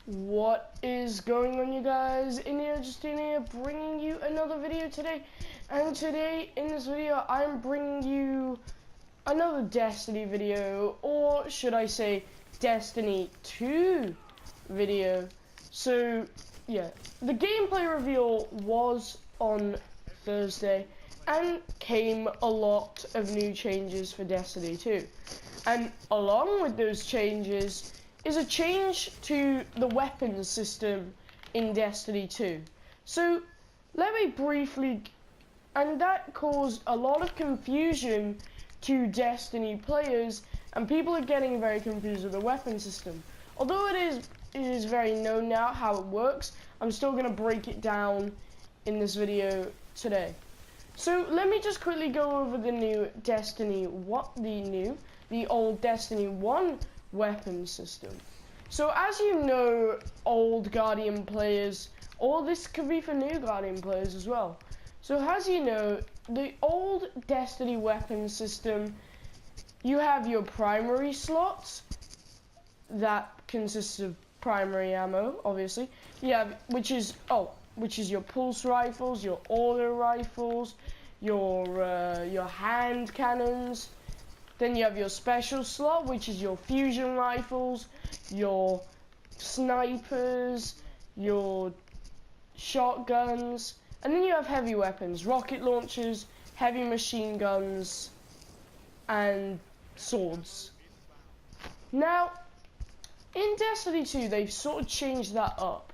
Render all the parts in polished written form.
What is going on, you guys? India Justin here, bringing you another video today. And today, in this video, I'm bringing you another Destiny video, or should I say, Destiny 2 video. So, yeah, the gameplay reveal was on Thursday, and came a lot of new changes for Destiny 2. And along with those changes is a change to the weapons system in Destiny 2. So let me briefly, and that caused a lot of confusion to Destiny players, and people are getting very confused with the weapon system. Although it is very known now how it works, I'm still going to break it down in this video today. So let me just quickly go over the new Destiny, the old Destiny 1 weapon system. So as you know, old Guardian players, or this could be for new Guardian players as well. So as you know, the old Destiny weapon system, you have your primary slots that consists of primary ammo, obviously. You have, which is your pulse rifles, your auto rifles, your hand cannons. Then you have your special slot, which is your fusion rifles, your snipers, your shotguns, and then you have heavy weapons, rocket launchers, heavy machine guns, and swords. Now, in Destiny 2, they've sort of changed that up.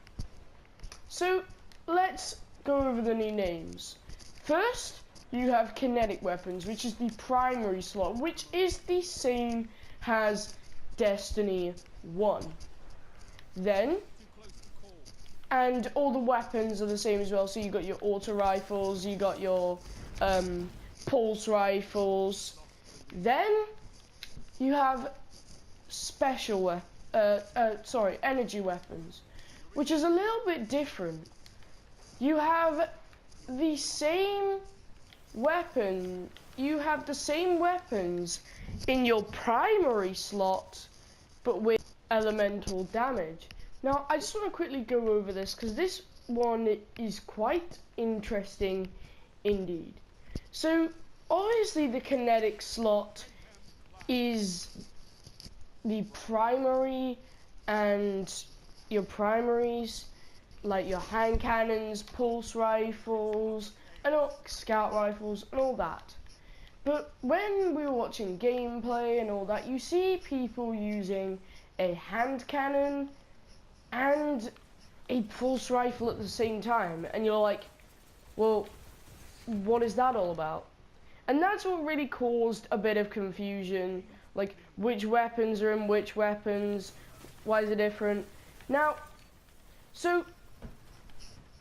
So, let's go over the new names. First, you have kinetic weapons, which is the primary slot, which is the same as Destiny 1. Then, and all the weapons are the same as well, so you got your auto rifles, you got your pulse rifles. Then, you have energy weapons, which is a little bit different. You have the same weapons in your primary slot, but with elemental damage. Now, I just want to quickly go over this, because this one is quite interesting indeed. So, obviously the kinetic slot is the primary, and your primaries, like your hand cannons, pulse rifles, and scout rifles, and all that. But when we were watching gameplay and all that, you see people using a hand cannon and a pulse rifle at the same time, and you're like, well, what is that all about? And that's what really caused a bit of confusion, like which weapons are in which weapons, why is it different? Now, so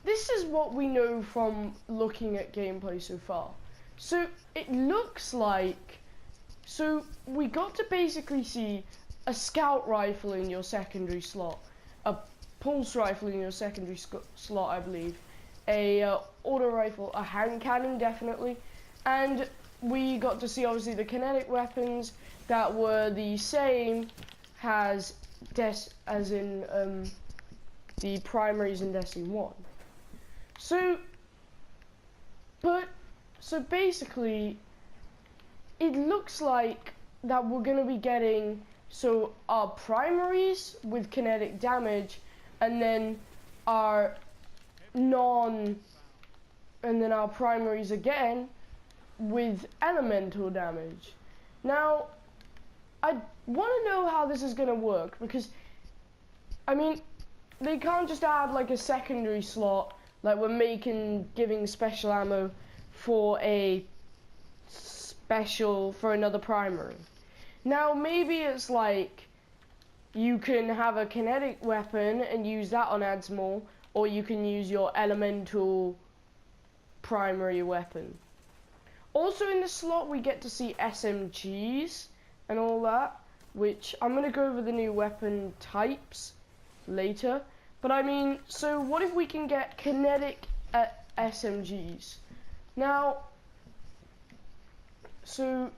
this is what we know from looking at gameplay so far. So it looks like, so we got to basically see a scout rifle in your secondary slot, a pulse rifle in your secondary slot, I believe, a auto rifle, a hand cannon definitely, and we got to see obviously the kinetic weapons that were the same as the primaries in Destiny 1. So basically, it looks like that we're going to be getting, so our primaries with kinetic damage, and then our primaries again with elemental damage. Now, I want to know how this is going to work, because, I mean, they can't just add like a secondary slot, like we're giving special ammo for another primary. Now, maybe it's like, you can have a kinetic weapon and use that on Adsmore, or you can use your elemental primary weapon. Also in the slot, we get to see SMGs and all that, which I'm going to go over the new weapon types later. But I mean, so what if we can get kinetic SMGs? Now, so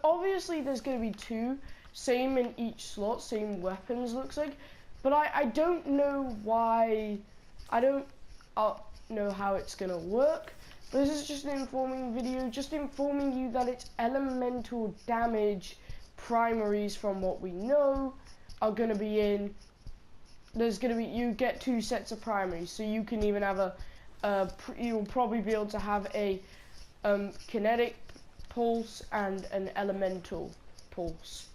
obviously there's going to be two, same in each slot, same weapons looks like. but I don't know why. I don't know how it's gonna work. This is just an informing video, just informing you that it's elemental damage primaries from what we know are gonna be in. There's gonna be, you get 2 sets of primaries, so you can even have you'll probably be able to have a kinetic pulse and an elemental pulse.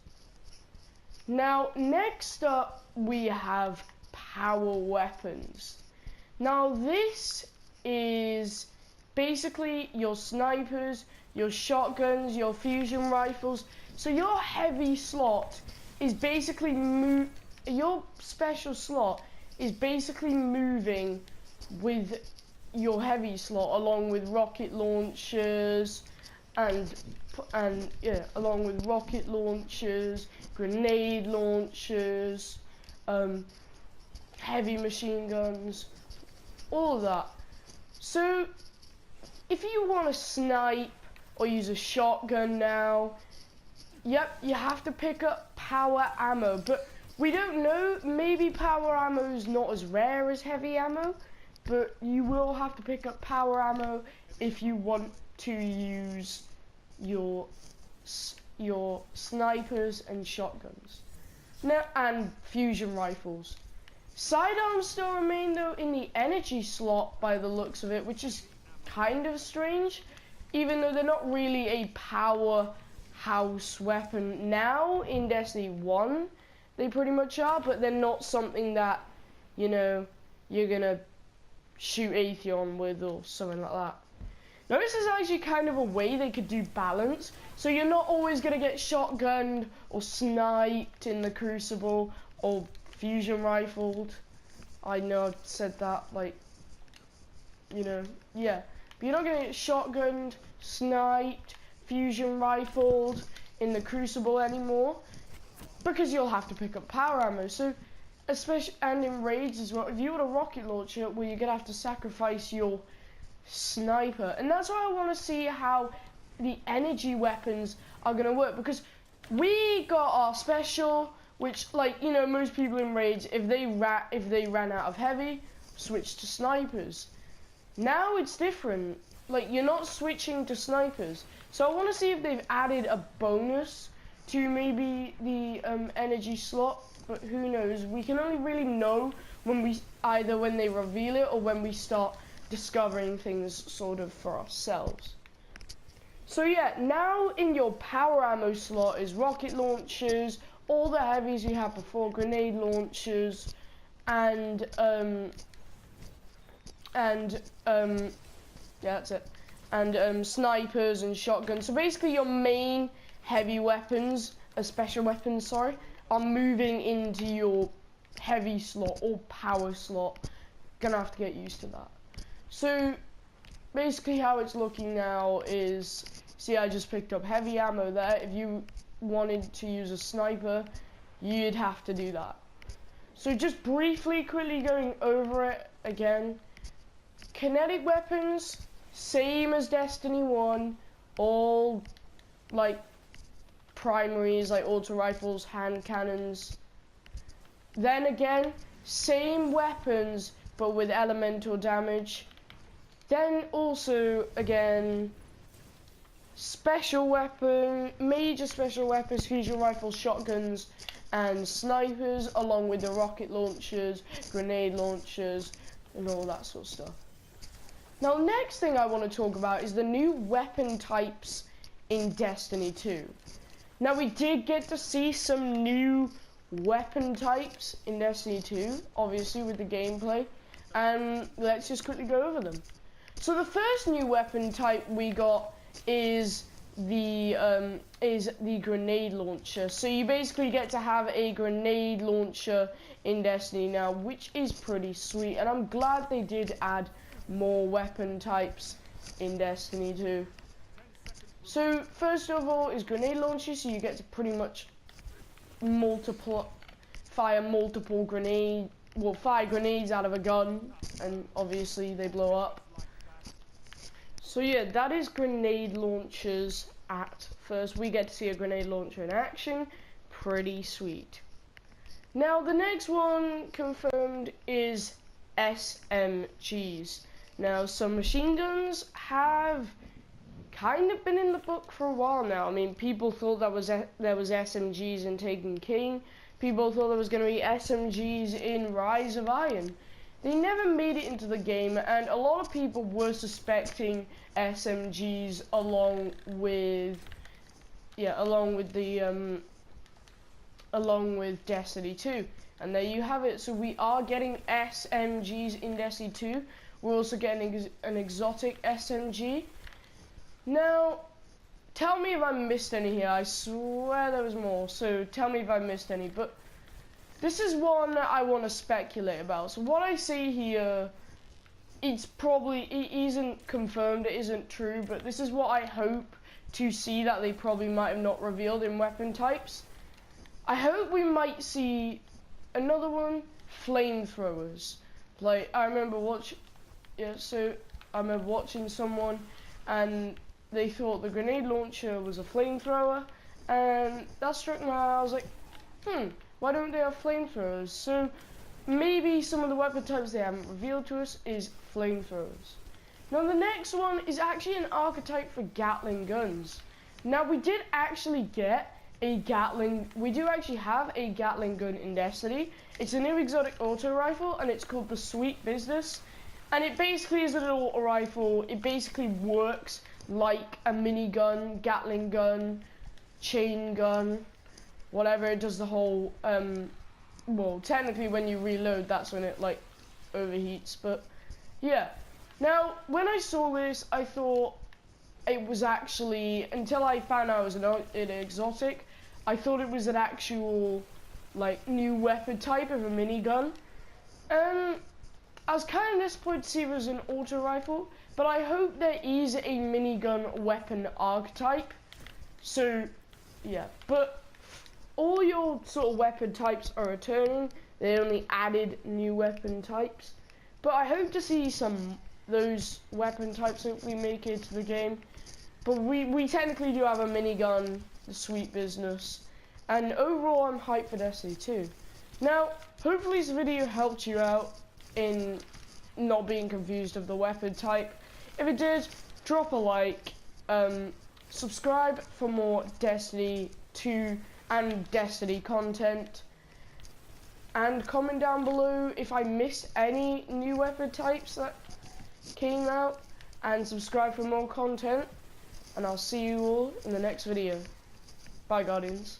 Now, next up we have power weapons. Now this is basically your snipers, your shotguns, your fusion rifles. So your heavy slot is basically your special slot is basically moving with your heavy slot, along with rocket launchers along with rocket launchers, grenade launchers, heavy machine guns, all of that. So if you want to snipe or use a shotgun now, yep, you have to pick up power ammo, but we don't know, maybe power ammo is not as rare as heavy ammo, but you will have to pick up power ammo if you want to use your snipers and shotguns. Now, and fusion rifles. Sidearms still remain though in the energy slot by the looks of it, which is kind of strange, even though they're not really a powerhouse weapon now in Destiny 1. They pretty much are, but they're not something that, you know, you're gonna shoot Atheon with or something like that. Now this is actually kind of a way they could do balance, so you're not always gonna get shotgunned or sniped in the Crucible or fusion rifled. I know I've said that, like, you know, yeah. But you're not gonna get shotgunned, sniped, fusion rifled in the Crucible anymore, because you'll have to pick up power ammo. So, especially, and in raids as well, if you want a rocket launcher, well, you're gonna have to sacrifice your sniper. And that's why I want to see how the energy weapons are gonna work, because we got our special, which, like, you know, most people in raids, if they ran out of heavy, switch to snipers. Now it's different. Like, you're not switching to snipers. So I want to see if they've added a bonus to maybe the energy slot, but who knows? We can only really know when when they reveal it or when we start discovering things sort of for ourselves. So yeah, now in your power ammo slot is rocket launchers, all the heavies you had before, grenade launchers, and yeah, that's it, and snipers and shotguns. So basically your main heavy weapons, special weapons, sorry, are moving into your heavy slot or power slot. Gonna have to get used to that. So basically how it's looking now is, see, I just picked up heavy ammo there. If you wanted to use a sniper, you'd have to do that. So just quickly going over it again. Kinetic weapons, same as Destiny 1, all like primaries, like auto rifles, hand cannons. Then again, same weapons, but with elemental damage. Then also, again, special weapon, major special weapons, fusion rifles, shotguns, and snipers, along with the rocket launchers, grenade launchers, and all that sort of stuff. Now, next thing I want to talk about is the new weapon types in Destiny 2. Now, we did get to see some new weapon types in Destiny 2, obviously with the gameplay, and let's just quickly go over them. So the first new weapon type we got is the grenade launcher. So you basically get to have a grenade launcher in Destiny now, which is pretty sweet, and I'm glad they did add more weapon types in Destiny 2. So first of all is grenade launchers, so you get to pretty much fire multiple grenades, well, fire grenades out of a gun, and obviously they blow up. So yeah, that is grenade launchers at first. We get to see a grenade launcher in action. Pretty sweet. Now the next one confirmed is SMGs. Now some machine guns have kind of been in the book for a while now. I mean, people thought there was SMGs in Taken King. People thought there was going to be SMGs in Rise of Iron. They never made it into the game, and a lot of people were suspecting SMGs along with Destiny 2. And there you have it. So we are getting SMGs in Destiny 2. We're also getting an exotic SMG. Now, tell me if I missed any here. I swear there was more, so tell me if I missed any. But this is one that I want to speculate about. So what I see here, it isn't confirmed, it isn't true, but this is what I hope to see that they probably might have not revealed in weapon types. I hope we might see another one, flamethrowers. Like, I remember watching someone and they thought the grenade launcher was a flamethrower, and that struck my eye. I was like, why don't they have flamethrowers? So maybe some of the weapon types they haven't revealed to us is flamethrowers. Now the next one is actually an archetype for Gatling guns. Now we do actually have a Gatling gun in Destiny. It's a new exotic auto rifle, and it's called the Sweet Business. And it basically is a little auto rifle. It basically works like a minigun, Gatling gun, chain gun, whatever. It does the whole, well, technically when you reload, that's when it like overheats, but yeah. Now, when I saw this, I thought it was actually, until I found out it was an exotic, I thought it was an actual, like, new weapon type of a minigun. I was kind of disappointed to see it was an auto rifle, but I hope there is a minigun weapon archetype. So, yeah. But all your sort of weapon types are returning. They only added new weapon types. But I hope to see those weapon types hopefully make it to the game. But we technically do have a minigun, the Sweet Business. And overall, I'm hyped for Destiny 2. Now, hopefully this video helped you out in not being confused of the weapon type. If it did, drop a like, subscribe for more Destiny 2 and Destiny content, and comment down below if I missed any new weapon types that came out, and subscribe for more content, and I'll see you all in the next video. Bye, Guardians.